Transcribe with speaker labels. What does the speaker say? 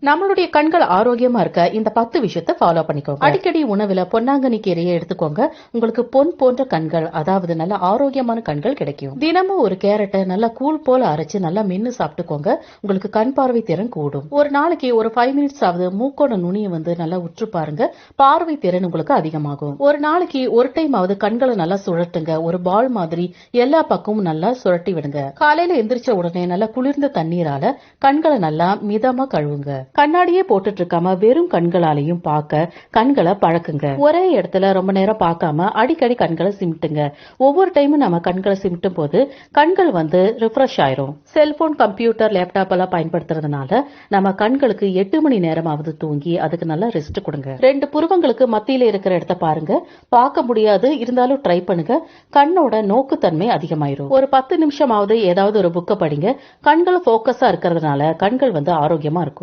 Speaker 1: நம்மளுடைய கண்கள் ஆரோக்கியமா இருக்க இந்த 10 விஷயத்தை ஃபாலோ பண்ணிக்கோங்க. அடிக்கடி உணவுல பொன்னாங்கண்ணி கீரையை எடுத்துக்கோங்க. உங்களுக்கு பொன் போன்ற கண்கள், அதாவது நல்ல ஆரோக்கியமான கண்கள் கிடைக்கும். தினமும் ஒரு கேரட்டை நல்லா கூழ் போல அரைச்சு நல்லா மென்னு சாப்பிட்டுக்கோங்க. உங்களுக்கு கண் பார்வை திறன் கூடும். ஒரு நாளைக்கு ஒரு 5 மினிட்ஸ் ஆகுது மூக்கோட நுனியை நல்லா உற்று பாருங்க. பார்வை திறன் உங்களுக்கு அதிகமாகும். ஒரு நாளைக்கு ஒரு டைம் ஆகுது கண்களை நல்லா சுழட்டுங்க. ஒரு பால் மாதிரி எல்லா பக்கமும் நல்லா சுழட்டி விடுங்க. காலையில எந்திரிச்ச உடனே நல்லா குளிர்ந்த தண்ணீரால கண்களை நல்லா மிதமா கழுவுங்க. கண்ணாடியே போட்டுட்டு இருக்காம வெறும் கண்களாலையும் பார்க்க கண்களை பழக்குங்க. ஒரே இடத்துல ரொம்ப நேரம் பார்க்காம அடிக்கடி கண்களை சிமிட்டுங்க. ஒவ்வொரு டைமும் நம்ம கண்களை சிமிட்டும் போது கண்கள் ரிஃப்ரெஷ் ஆயிரும். செல்போன், கம்ப்யூட்டர், லேப்டாப் எல்லாம் பயன்படுத்துறதுனால நம்ம கண்களுக்கு 8 மணி நேரமாவது தூங்கி அதுக்கு நல்லா ரெஸ்ட் கொடுங்க. 2 புருவங்களுக்கு மத்தியில இருக்கிற இடத்த பாருங்க. பார்க்க முடியாது, இருந்தாலும் ட்ரை பண்ணுங்க. கண்ணோட நோக்குத்தன்மை அதிகமாயிரும். ஒரு 10 நிமிஷமாவது ஏதாவது ஒரு புக்கை படிங்க. கண்கள் போக்கஸா இருக்கிறதுனால கண்கள் ஆரோக்கியமா இருக்கும்.